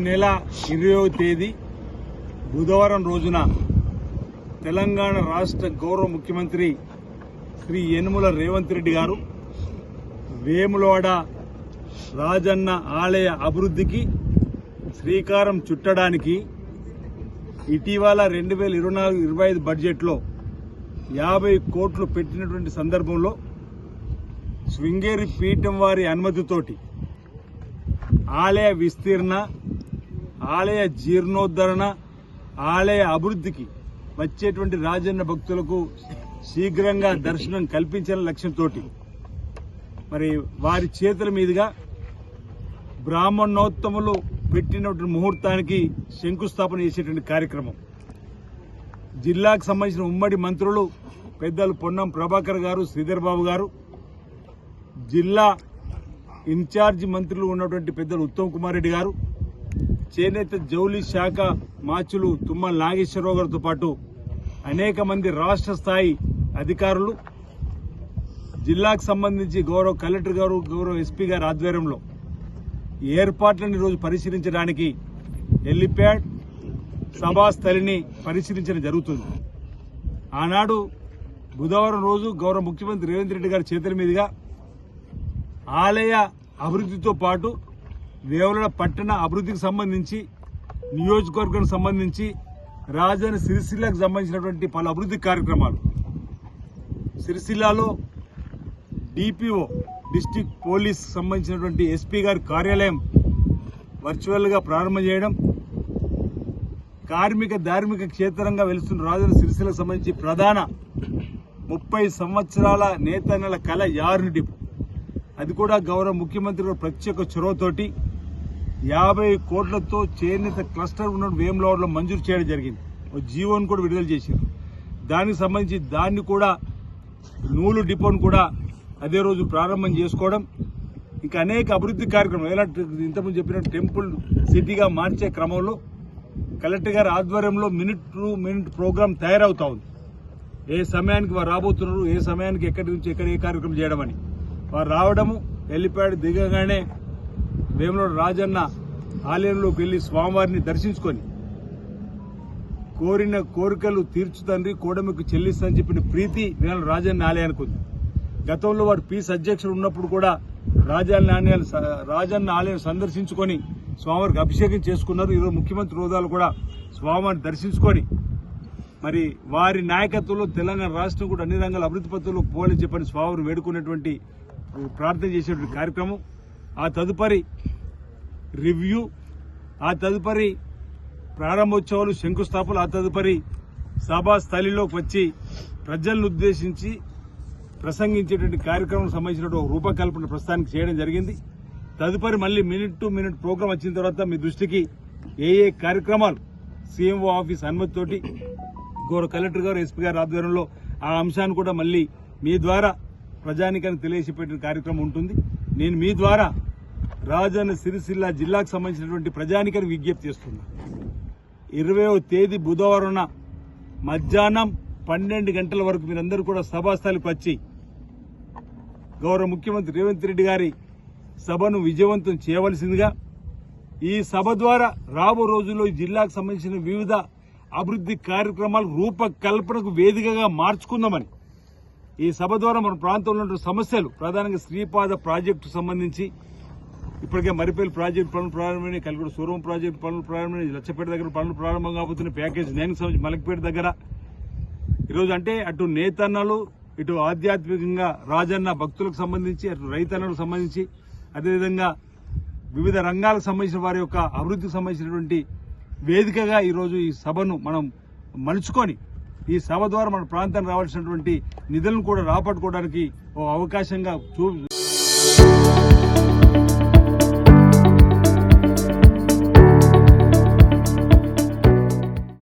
నెల 20వ తేదీ బుధవారం రోజున తెలంగాణ రాష్ట్ర గౌరవ ముఖ్యమంత్రి శ్రీ యనుమల రేవంత్ రెడ్డి గారు వేములవాడ రాజన్న ఆలయ అభివృద్ధికి శ్రీకారం చుట్టడానికి ఇటీవల 2024-25 బడ్జెట్లో 50 కోట్లు పెట్టినటువంటి సందర్భంలో శృంగేరి పీఠం వారి అనుమతితోటి ఆలయ విస్తీర్ణ, ఆలయ జీర్ణోద్ధరణ, ఆలయ అభివృద్ధికి వచ్చేటువంటి రాజన్న భక్తులకు శీఘ్రంగా దర్శనం కల్పించాలనే లక్ష్యంతో మరి వారి చేతుల మీదుగా బ్రాహ్మణోత్తములు పెట్టినటువంటి ముహూర్తానికి శంకుస్థాపన చేసేటువంటి కార్యక్రమం జిల్లాకు సంబంధించిన ఉమ్మడి మంత్రులు పెద్దలు పొన్నం ప్రభాకర్ గారు, శ్రీధర్ బాబు గారు, జిల్లా ఇన్ఛార్జి మంత్రులు ఉన్నటువంటి పెద్దలు ఉత్తమ్ కుమార్ రెడ్డి గారు, చేనేత జౌలి శాఖ మాచులు తుమ్మల నాగేశ్వరరావు గారితో పాటు అనేక మంది రాష్ట్ర స్థాయి అధికారులు, జిల్లాకు సంబంధించి గౌరవ కలెక్టర్ గారు, గౌరవ ఎస్పీ గారి ఆధ్వర్యంలో ఏర్పాట్లను ఈరోజు పరిశీలించడానికి హెలిప్యాడ్ సభాస్థలిని పరిశీలించడం జరుగుతుంది. ఆనాడు బుధవారం రోజు గౌరవ ముఖ్యమంత్రి రేవంత్ రెడ్డి గారి చేతుల మీదుగా ఆలయ అభివృద్ధితో పాటు వేములవాడ పట్టణ అభివృద్ధికి సంబంధించి, నియోజకవర్గానికి సంబంధించి, రాజధాని సిరిసిల్లకు సంబంధించినటువంటి పలు అభివృద్ధి కార్యక్రమాలు సిరిసిల్లాలో డిపిఓ డిస్టిక్ పోలీస్ సంబంధించినటువంటి ఎస్పీ గారి కార్యాలయం వర్చువల్గా ప్రారంభం చేయడం, కార్మిక ధార్మిక క్షేత్రంగా వెలుస్తున్న రాజధాని సిరిసిల్లకు సంబంధించి ప్రధాన 30 సంవత్సరాల నేతన్నల కళ యార్ని డిపో, అది కూడా గౌరవ ముఖ్యమంత్రి ప్రత్యేక చొరవతోటి 50 కోట్లతో చేనేత క్లస్టర్ ఉన్న వేములవాడలో మంజూరు చేయడం జరిగింది. ఒక జీవోను కూడా విడుదల చేశారు. దానికి సంబంధించి దాన్ని కూడా నూలు డిపోను కూడా అదే రోజు ప్రారంభం చేసుకోవడం, ఇంకా అనేక అభివృద్ధి కార్యక్రమాలు ఎలా ఇంతకుముందు చెప్పిన టెంపుల్ సిటీగా మార్చే క్రమంలో కలెక్టర్ గారి ఆధ్వర్యంలో మినిట్ టు మినిట్ ప్రోగ్రాం తయారవుతా ఉంది. ఏ సమయానికి వారు రాబోతున్నారు, ఏ సమయానికి ఎక్కడి నుంచి ఎక్కడ ఏ కార్యక్రమం చేయడం అని వారు రావడము, హెలిప్యాడ్ దిగగానే వేములవాడ రాజన్న ఆలయంలోకి వెళ్లి స్వామివారిని దర్శించుకొని కోరిన కోరికలు తీర్చు తండ్రి కోడమికి చెల్లిస్తని చెప్పిన ప్రీతి వేములవాడ రాజన్న ఆలయానికి ఉంది. గతంలో వారు పీస్ అధ్యక్షుడు ఉన్నప్పుడు కూడా రాజన్న ఆలయం సందర్శించుకొని స్వామివారికి అభిషేకం చేసుకున్నారు. ఈరోజు ముఖ్యమంత్రి హోదాలు కూడా స్వామివారిని దర్శించుకొని మరి వారి నాయకత్వంలో తెలంగాణ రాష్ట్రం కూడా అన్ని రంగాల అభివృద్ధి పత్రంలో పోవాలని చెప్పని స్వామివారిని వేడుకునేటువంటి ప్రార్థన చేసేటువంటి కార్యక్రమం, ఆ తదుపరి రివ్యూ, ఆ తదుపరి ప్రారంభోత్సవాలు, శంకుస్థాపనలు, ఆ తదుపరి సభా స్థలిలోకి వచ్చి ప్రజలను ఉద్దేశించి ప్రసంగించేటువంటి కార్యక్రమం సంబంధించిన రూపకల్పన ప్రస్తుతానికి చేయడం జరిగింది. తదుపరి మళ్ళీ మినిట్ టు మినిట్ ప్రోగ్రాం వచ్చిన తర్వాత మీ దృష్టికి ఏ కార్యక్రమాలు సీఎంఓ ఆఫీస్ అనుమతితోటి గౌరవ కలెక్టర్ గారు, ఎస్పీ గారి ఆధ్వర్యంలో ఆ అంశాన్ని కూడా మళ్ళీ మీ ద్వారా ప్రజానికానికి తెలియజేసే కార్యక్రమం ఉంటుంది. నేను మీ ద్వారా రాజన్న సిరిసిల్ల జిల్లాకు సంబంధించినటువంటి ప్రజానికానికి విజ్ఞప్తి చేస్తున్నా. 20వ తేదీ బుధవారం మధ్యాహ్నం 12 గంటల వరకు మీరందరూ కూడా సభాస్థలికి వచ్చి గౌరవ ముఖ్యమంత్రి రేవంత్ రెడ్డి గారి సభను విజయవంతం చేయవలసిందిగా, ఈ సభ ద్వారా రాబో రోజుల్లో ఈ జిల్లాకు సంబంధించిన వివిధ అభివృద్ధి కార్యక్రమాలు రూపకల్పనకు వేదికగా మార్చుకుందామని, ఈ సభ ద్వారా మన ప్రాంతంలో ఉన్న సమస్యలు ప్రధానంగా శ్రీపాద ప్రాజెక్టు సంబంధించి ఇప్పటికే మరిపల్లి ప్రాజెక్టు పనులు ప్రారంభమైన, కలిగూడ సూరం ప్రాజెక్టు పనులు ప్రారంభమైన, లచ్చపేట దగ్గర పనులు ప్రారంభం కాబోతున్న, ప్యాకేజ్ 9 సంబంధించి మలకపేట దగ్గర ఈరోజు అంటే అటు నేతన్నలు, ఇటు ఆధ్యాత్మికంగా రాజన్న భక్తులకు సంబంధించి, అటు రైతన్నలకు సంబంధించి, అదేవిధంగా వివిధ రంగాలకు సంబంధించిన వారి యొక్క అభివృద్ధికి సంబంధించినటువంటి వేదికగా ఈరోజు ఈ సభను మనం మలుచుకొని ఈ సభ ద్వారా మన ప్రాంతానికి రావాల్సినటువంటి నిధులను కూడా రాబట్టుకోవడానికి ఓ అవకాశంగా